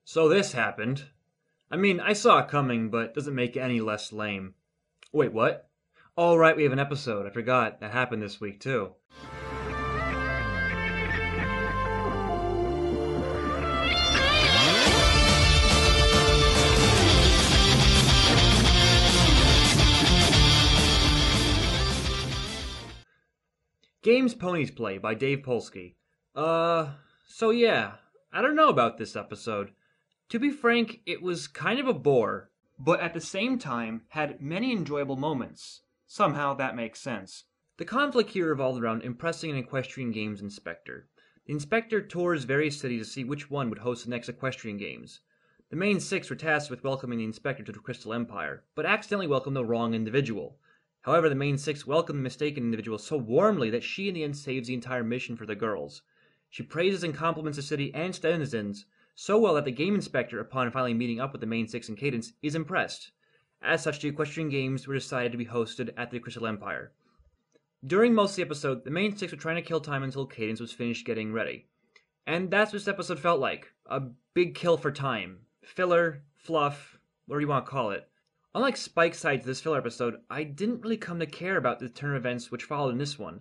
So this happened. I mean, I saw it coming, but it doesn't make it any less lame. Wait, what? Oh, right, we have an episode. I forgot. That happened this week, too. Games Ponies Play by Dave Polsky. So yeah, I don't know about this episode. To be frank, it was kind of a bore, but at the same time had many enjoyable moments. Somehow that makes sense. The conflict here revolved around impressing an equestrian games inspector. The inspector tours various cities to see which one would host the next equestrian games. The main six were tasked with welcoming the inspector to the Crystal Empire, but accidentally welcomed the wrong individual. However, the main six welcomed the mistaken individual so warmly that she in the end saves the entire mission for the girls. She praises and compliments the city and its denizens so well that the game inspector, upon finally meeting up with the main six and Cadence, is impressed. As such, the equestrian games were decided to be hosted at the Crystal Empire. During most of the episode, the main six were trying to kill time until Cadence was finished getting ready. And that's what this episode felt like. A big kill for time. Filler, fluff, whatever you want to call it. Unlike Spike's side to this filler episode, I didn't really come to care about the turn of events which followed in this one.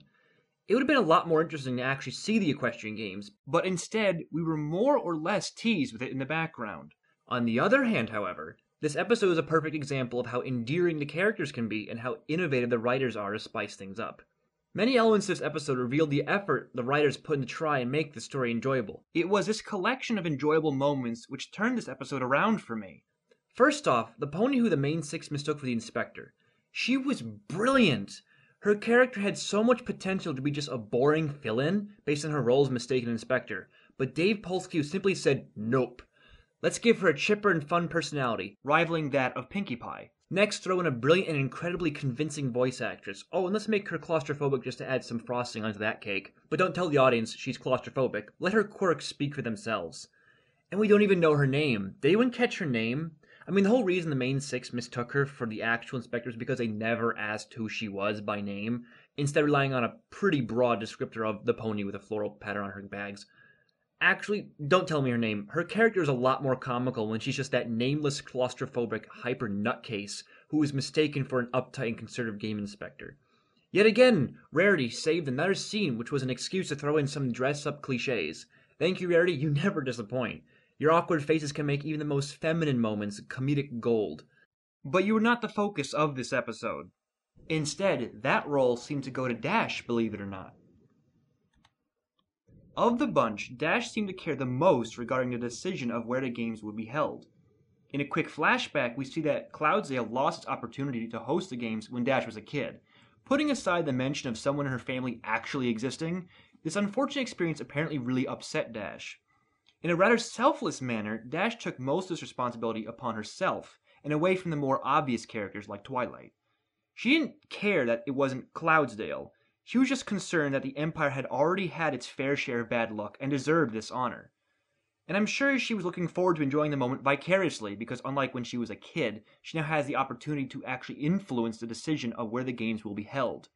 It would have been a lot more interesting to actually see the equestrian games, but instead, we were more or less teased with it in the background. On the other hand, however, this episode is a perfect example of how endearing the characters can be and how innovative the writers are to spice things up. Many elements of this episode revealed the effort the writers put in to try and make the story enjoyable. It was this collection of enjoyable moments which turned this episode around for me. First off, the pony who the main six mistook for the inspector. She was brilliant! Her character had so much potential to be just a boring fill-in based on her role as mistaken inspector, but Dave Polsky simply said, nope. Let's give her a chipper and fun personality, rivaling that of Pinkie Pie. Next, throw in a brilliant and incredibly convincing voice actress. Oh, and let's make her claustrophobic just to add some frosting onto that cake. But don't tell the audience she's claustrophobic. Let her quirks speak for themselves. And we don't even know her name. Did anyone catch her name? I mean, the whole reason the main six mistook her for the actual inspector is because they never asked who she was by name, instead relying on a pretty broad descriptor of the pony with a floral pattern on her bags. Actually, don't tell me her name. Her character is a lot more comical when she's just that nameless, claustrophobic, hyper nutcase who is mistaken for an uptight and conservative game inspector. Yet again, Rarity saved another scene which was an excuse to throw in some dress-up cliches. Thank you, Rarity, you never disappoint. Your awkward faces can make even the most feminine moments comedic gold. But you were not the focus of this episode. Instead, that role seemed to go to Dash, believe it or not. Of the bunch, Dash seemed to care the most regarding the decision of where the games would be held. In a quick flashback, we see that Cloudsdale lost its opportunity to host the games when Dash was a kid. Putting aside the mention of someone in her family actually existing, this unfortunate experience apparently really upset Dash. In a rather selfless manner, Dash took most of this responsibility upon herself, and away from the more obvious characters like Twilight. She didn't care that it wasn't Cloudsdale. She was just concerned that the Empire had already had its fair share of bad luck and deserved this honor. And I'm sure she was looking forward to enjoying the moment vicariously, because unlike when she was a kid, she now has the opportunity to actually influence the decision of where the games will be held.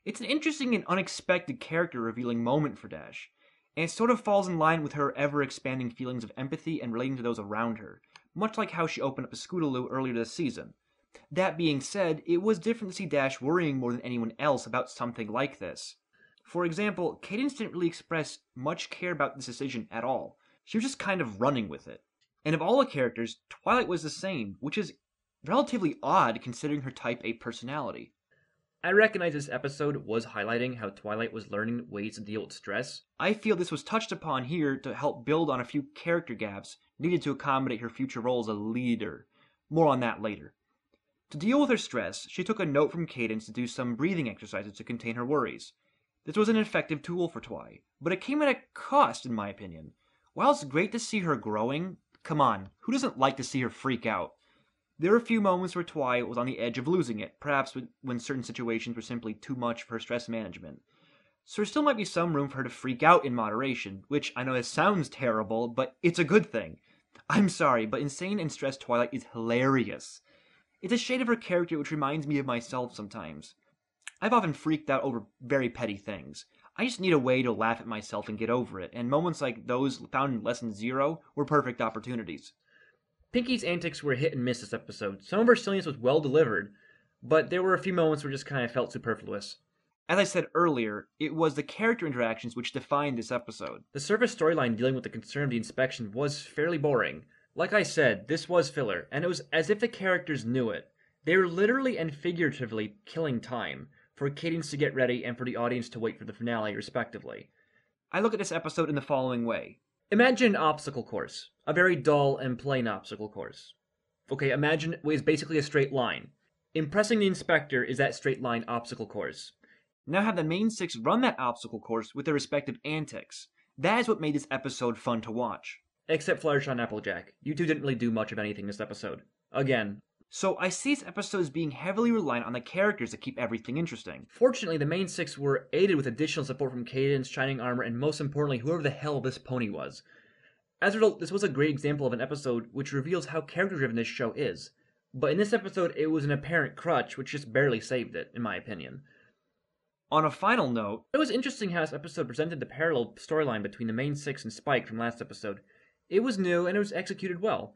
It's an interesting and unexpected character-revealing moment for Dash, and it sort of falls in line with her ever-expanding feelings of empathy and relating to those around her, much like how she opened up a Scootaloo earlier this season. That being said, it was different to see Dash worrying more than anyone else about something like this. For example, Cadence didn't really express much care about this decision at all. She was just kind of running with it. And of all the characters, Twilight was the same, which is relatively odd considering her Type A personality. I recognize this episode was highlighting how Twilight was learning ways to deal with stress. I feel this was touched upon here to help build on a few character gaps needed to accommodate her future role as a leader. More on that later. To deal with her stress, she took a note from Cadence to do some breathing exercises to contain her worries. This was an effective tool for Twi, but it came at a cost in my opinion. While it's great to see her growing, come on, who doesn't like to see her freak out? There were a few moments where Twi was on the edge of losing it, perhaps when certain situations were simply too much for her stress management. So there still might be some room for her to freak out in moderation, which I know this sounds terrible, but it's a good thing. I'm sorry, but insane and stressed Twilight is hilarious. It's a shade of her character which reminds me of myself sometimes. I've often freaked out over very petty things. I just need a way to laugh at myself and get over it, and moments like those found in Lesson 0 were perfect opportunities. Pinky's antics were hit and miss this episode. Some of her silliness was well delivered, but there were a few moments where it just kind of felt superfluous. As I said earlier, it was the character interactions which defined this episode. The surface storyline dealing with the concern of the inspection was fairly boring. Like I said, this was filler, and it was as if the characters knew it. They were literally and figuratively killing time for Cadence to get ready and for the audience to wait for the finale, respectively. I look at this episode in the following way. Imagine an obstacle course, a very dull and plain obstacle course. Okay, imagine it is basically a straight line. Impressing the inspector is that straight line obstacle course. Now have the main 6 run that obstacle course with their respective antics. That is what made this episode fun to watch. Except Fluttershy and Applejack. You two didn't really do much of anything this episode. Again. So I see this episode as being heavily reliant on the characters to keep everything interesting. Fortunately, the main 6 were aided with additional support from Cadence, Shining Armor, and most importantly, whoever the hell this pony was. As a result, this was a great example of an episode which reveals how character-driven this show is. But in this episode, it was an apparent crutch which just barely saved it, in my opinion. On a final note, it was interesting how this episode presented the parallel storyline between the main 6 and Spike from last episode. It was new and it was executed well.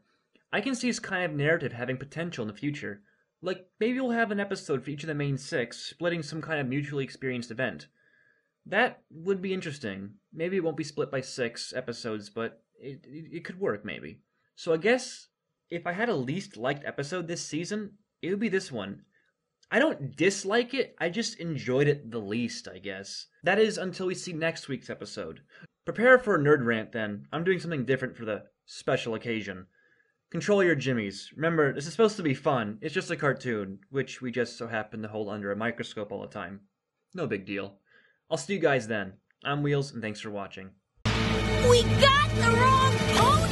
I can see this kind of narrative having potential in the future. Like, maybe we'll have an episode for each of the main 6, splitting some kind of mutually experienced event. That would be interesting. Maybe it won't be split by 6 episodes, but it could work, maybe. So I guess, if I had a least liked episode this season, it would be this one. I don't dislike it, I just enjoyed it the least, I guess. That is until we see next week's episode. Prepare for a nerd rant then. I'm doing something different for the special occasion. Control your jimmies. Remember, this is supposed to be fun. It's just a cartoon, which we just so happen to hold under a microscope all the time. No big deal. I'll see you guys then. I'm Wheels, and thanks for watching. We got the wrong pony!